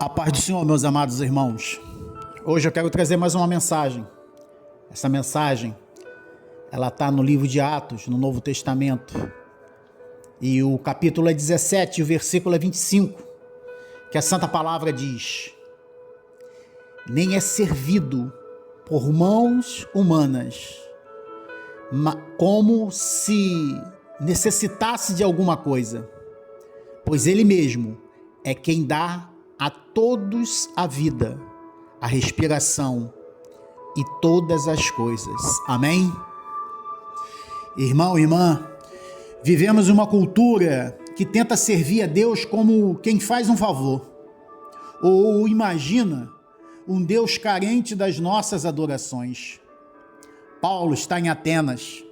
A paz do Senhor, meus amados irmãos. Hoje eu quero trazer mais uma mensagem. Essa mensagem, ela está no livro de Atos, no Novo Testamento. E o capítulo é 17 e o versículo é 25, que a Santa Palavra diz: nem é servido por mãos humanas, como se necessitasse de alguma coisa, pois Ele mesmo é quem dá a todos a vida, a respiração e todas as coisas. Amém? Irmão, irmã, vivemos uma cultura que tenta servir a Deus como quem faz um favor, ou imagina um Deus carente das nossas adorações. Paulo está em Atenas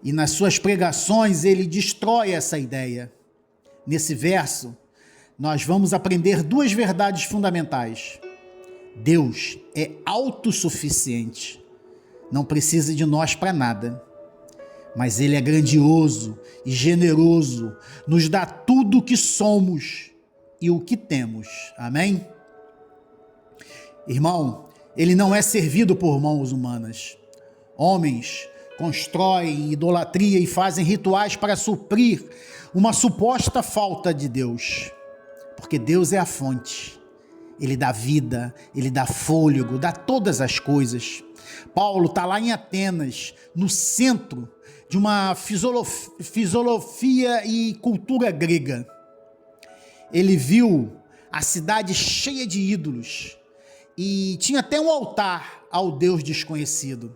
e nas suas pregações ele destrói essa ideia. Nesse verso, nós vamos aprender duas verdades fundamentais. Deus é autossuficiente, não precisa de nós para nada, mas Ele é grandioso e generoso, nos dá tudo o que somos e o que temos. Amém? Irmão, Ele não é servido por mãos humanas. Homens constroem idolatria e fazem rituais para suprir uma suposta falta de Deus. Porque Deus é a fonte, Ele dá vida, Ele dá fôlego, dá todas as coisas. Paulo está lá em Atenas, no centro de uma filosofia e cultura grega. Ele viu a cidade cheia de ídolos e tinha até um altar ao Deus desconhecido.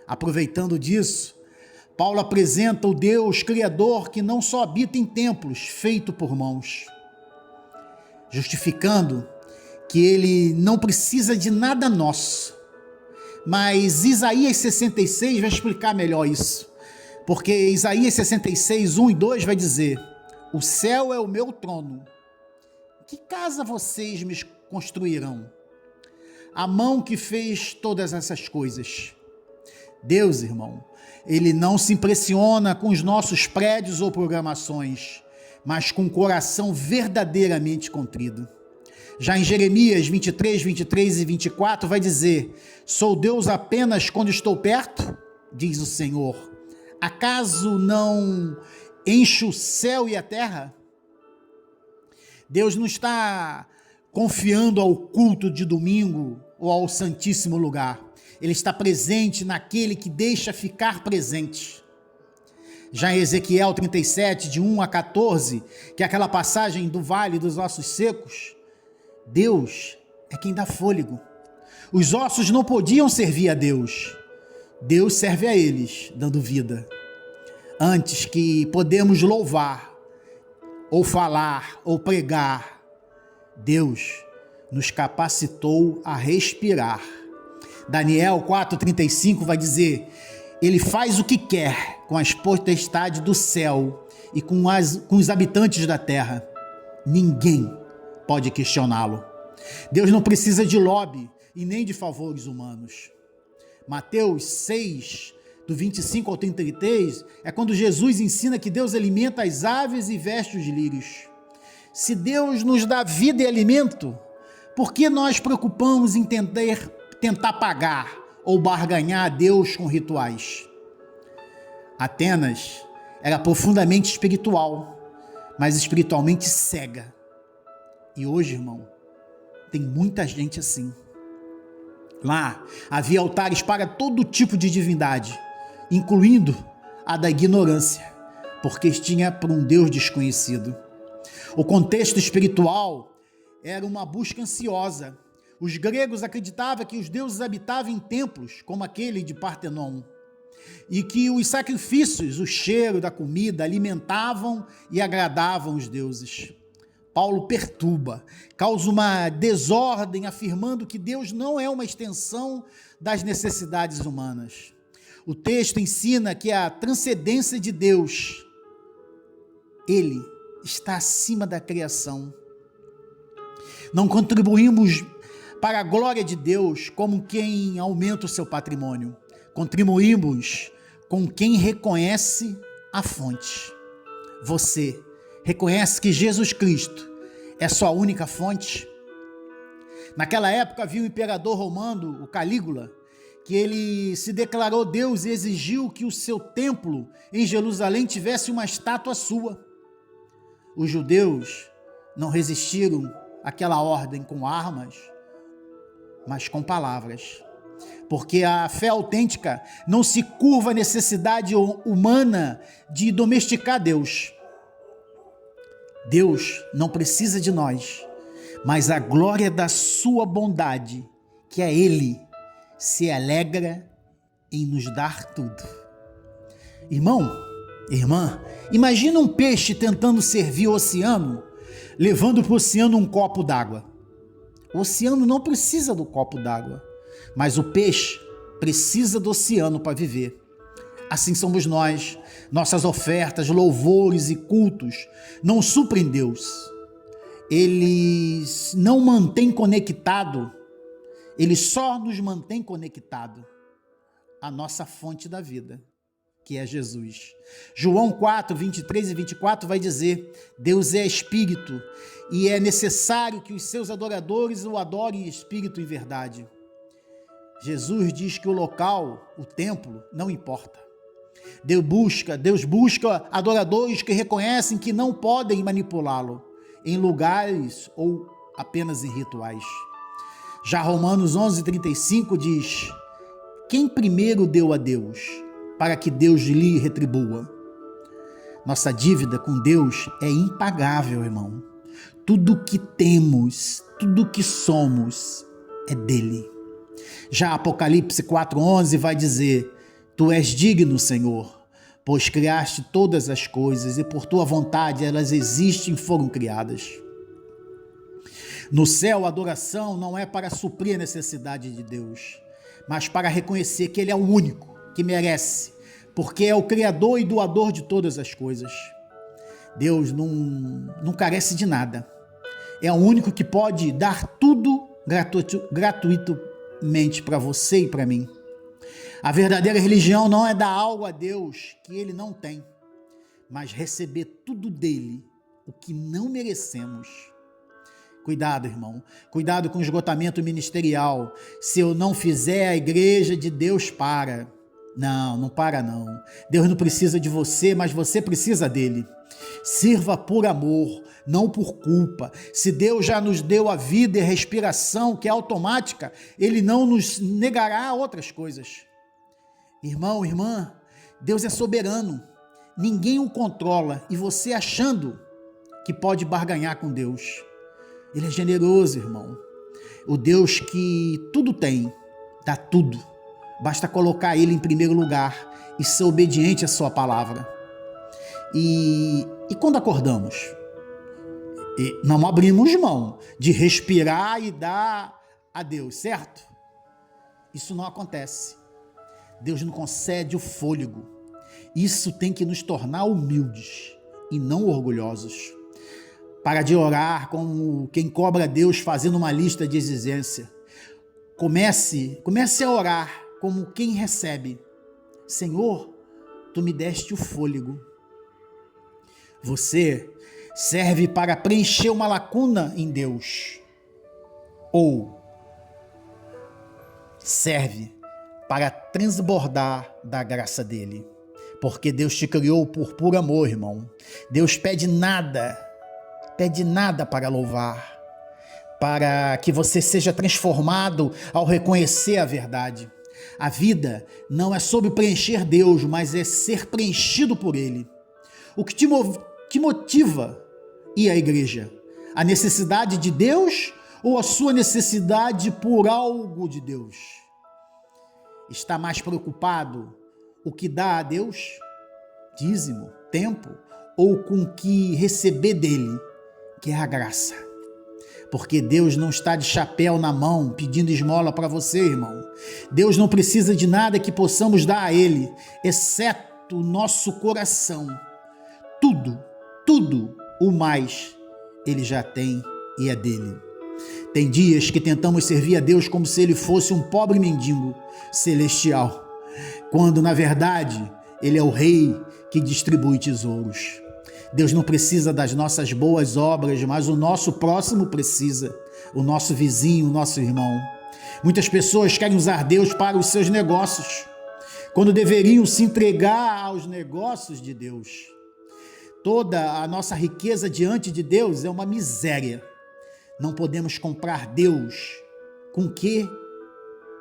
Aproveitando disso, Paulo apresenta o Deus Criador que não só habita em templos feitos por mãos, justificando que ele não precisa de nada nosso. Mas Isaías 66 vai explicar melhor isso, porque Isaías 66, 1 e 2 vai dizer: o céu é o meu trono, que casa vocês me construirão? A mão que fez todas essas coisas. Deus, irmão, Ele não se impressiona com os nossos prédios ou programações, mas com o coração verdadeiramente contrido. Já em Jeremias 23, 23 e 24 vai dizer: sou Deus apenas quando estou perto, diz o Senhor. Acaso não encho o céu e a terra? Deus não está confiando ao culto de domingo ou ao Santíssimo Lugar. Ele está presente naquele que deixa ficar presente. Já em Ezequiel 37, de 1 a 14, que é aquela passagem do vale dos ossos secos, Deus é quem dá fôlego. Os ossos não podiam servir a Deus. Deus serve a eles, dando vida. Antes que podemos louvar, ou falar, ou pregar, Deus nos capacitou a respirar. Daniel 4,35 vai dizer: Ele faz o que quer com as potestades do céu e com os habitantes da terra. Ninguém pode questioná-lo. Deus não precisa de lobby e nem de favores humanos. Mateus 6, do 25 ao 33, é quando Jesus ensina que Deus alimenta as aves e veste os lírios. Se Deus nos dá vida e alimento, por que nós preocupamos em tentar pagar ou barganhar a Deus com rituais? Atenas era profundamente espiritual, mas espiritualmente cega. E hoje, irmão, tem muita gente assim. Lá havia altares para todo tipo de divindade, incluindo a da ignorância, porque tinha para um Deus desconhecido. O contexto espiritual era uma busca ansiosa. Os gregos acreditavam que os deuses habitavam em templos, como aquele de Partenon, e que os sacrifícios, o cheiro da comida, alimentavam e agradavam os deuses. Paulo perturba, causa uma desordem, afirmando que Deus não é uma extensão das necessidades humanas. O texto ensina que a transcendência de Deus, Ele está acima da criação. Não contribuímos para a glória de Deus como quem aumenta o seu patrimônio. Contribuímos com quem reconhece a fonte. Você reconhece que Jesus Cristo é sua única fonte? Naquela época havia o imperador romano, o Calígula, que ele se declarou Deus e exigiu que o seu templo em Jerusalém tivesse uma estátua sua. Os judeus não resistiram àquela ordem com armas, mas com palavras. Porque a fé autêntica não se curva à necessidade humana de domesticar Deus. Deus não precisa de nós, mas a glória da sua bondade, que é Ele, se alegra em nos dar tudo. Irmão, irmã, imagina um peixe tentando servir o oceano, levando para o oceano um copo d'água. O oceano não precisa do copo d'água, mas o peixe precisa do oceano para viver. Assim somos nós. Nossas ofertas, louvores e cultos não suprem Deus. Eles não mantêm conectado, Ele só nos mantém conectado à nossa fonte da vida, que é Jesus. João 4, 23 e 24 vai dizer: Deus é espírito e é necessário que os seus adoradores o adorem em espírito e verdade. Jesus diz que o local, o templo, não importa. Deus busca adoradores que reconhecem que não podem manipulá-lo em lugares ou apenas em rituais. Já Romanos 11:35 diz: quem primeiro deu a Deus, para que Deus lhe retribua? Nossa dívida com Deus é impagável, irmão. Tudo que temos, tudo que somos é dele. Já Apocalipse 4:11 vai dizer: tu és digno, Senhor, pois criaste todas as coisas e por tua vontade elas existem e foram criadas. No céu, a adoração não é para suprir a necessidade de Deus, mas para reconhecer que Ele é o único que merece, porque é o Criador e doador de todas as coisas. Deus não carece de nada. É o único que pode dar tudo gratuitamente para você e para mim. A verdadeira religião não é dar algo a Deus que Ele não tem, mas receber tudo dele, o que não merecemos. Cuidado, irmão. Cuidado com o esgotamento ministerial. Se eu não fizer, a igreja de Deus para. Não para não. Deus não precisa de você, mas você precisa dele. Sirva por amor, não por culpa. Se Deus já nos deu a vida e a respiração, que é automática, Ele não nos negará outras coisas. Irmão, irmã, Deus é soberano. Ninguém o controla e você achando que pode barganhar com Deus. Ele é generoso, irmão. O Deus que tudo tem, dá tudo. Basta colocar Ele em primeiro lugar e ser obediente à sua palavra. E quando acordamos, não abrimos mão de respirar e dar a Deus, certo? Isso não acontece. Deus nos concede o fôlego. Isso tem que nos tornar humildes e não orgulhosos. Para de orar como quem cobra a Deus fazendo uma lista de exigência. Comece a orar como quem recebe. Senhor, tu me deste o fôlego. Você serve para preencher uma lacuna em Deus, ou serve para transbordar da graça dele, porque Deus te criou por puro amor, irmão. Deus pede nada para louvar, para que você seja transformado ao reconhecer a verdade. A vida não é sobre preencher Deus, mas é ser preenchido por Ele. O que te motiva ir à igreja? A necessidade de Deus ou a sua necessidade por algo de Deus? Está mais preocupado o que dá a Deus? Dízimo, tempo, ou com o que receber dele, que é a graça? Porque Deus não está de chapéu na mão pedindo esmola para você, irmão. Deus não precisa de nada que possamos dar a Ele, exceto o nosso coração. Tudo o mais Ele já tem e é dele. Tem dias que tentamos servir a Deus como se Ele fosse um pobre mendigo celestial, quando na verdade Ele é o Rei que distribui tesouros. Deus não precisa das nossas boas obras, mas o nosso próximo precisa. o nosso vizinho, o nosso irmão. Muitas pessoas querem usar Deus para os seus negócios, quando deveriam se entregar aos negócios de Deus. Toda a nossa riqueza diante de Deus é uma miséria. Não podemos comprar Deus com o que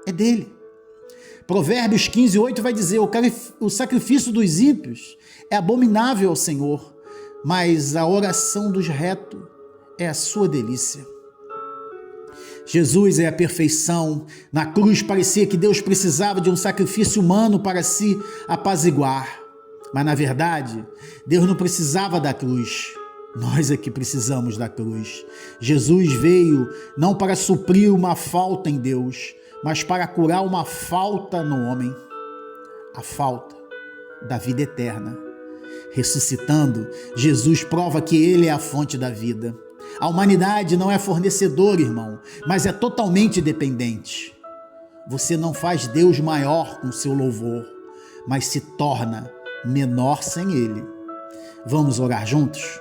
é dele. Provérbios 15:8 vai dizer: o sacrifício dos ímpios é abominável ao Senhor, mas a oração dos retos é a sua delícia. Jesus é a perfeição. Na cruz parecia que Deus precisava de um sacrifício humano para se apaziguar. Mas na verdade, Deus não precisava da cruz. Nós é que precisamos da cruz. Jesus veio não para suprir uma falta em Deus, mas para curar uma falta no homem. A falta da vida eterna. Ressuscitando, Jesus prova que Ele é a fonte da vida. A humanidade não é fornecedora, irmão, mas é totalmente dependente. Você não faz Deus maior com seu louvor, mas se torna menor sem Ele. Vamos orar juntos?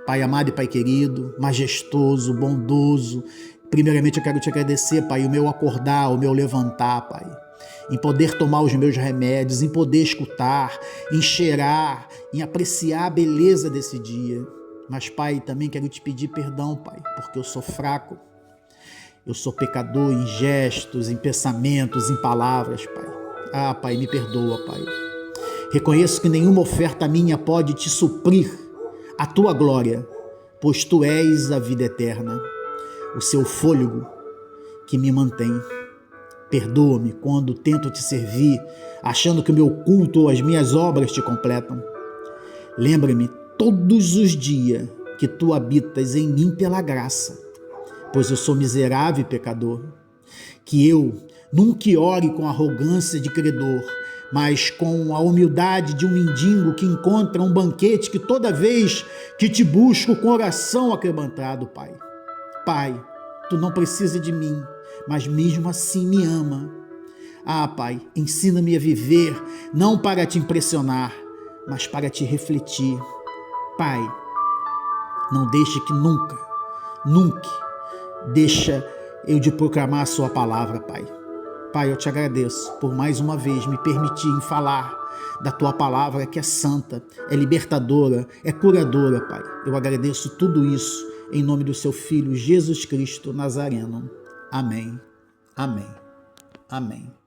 Pai amado e Pai querido, majestoso, bondoso, primeiramente eu quero te agradecer, Pai, o meu acordar, o meu levantar, Pai, em poder tomar os meus remédios, em poder escutar, em cheirar, em apreciar a beleza desse dia. Mas, Pai, também quero te pedir perdão, Pai, porque eu sou fraco, eu sou pecador em gestos, em pensamentos, em palavras, Pai. Ah, Pai, me perdoa, Pai. Reconheço que nenhuma oferta minha pode te suprir a tua glória, pois tu és a vida eterna, o seu fôlego que me mantém. Perdoa-me quando tento te servir, achando que o meu culto ou as minhas obras te completam. Lembra-me todos os dias que tu habitas em mim pela graça, pois eu sou miserável e pecador. Que eu nunca ore com arrogância de credor, mas com a humildade de um mendigo que encontra um banquete, que toda vez que te busco com oração aquebrantado, Pai. Pai, tu não precisa de mim, mas mesmo assim me ama. Ah, Pai, ensina-me a viver, não para te impressionar, mas para te refletir. Pai, não deixe que nunca deixa eu de proclamar a sua palavra, Pai. Pai, eu te agradeço por mais uma vez me permitir falar da tua palavra, que é santa, é libertadora, é curadora, Pai. Eu agradeço tudo isso em nome do seu Filho Jesus Cristo Nazareno. Amém, amém, amém.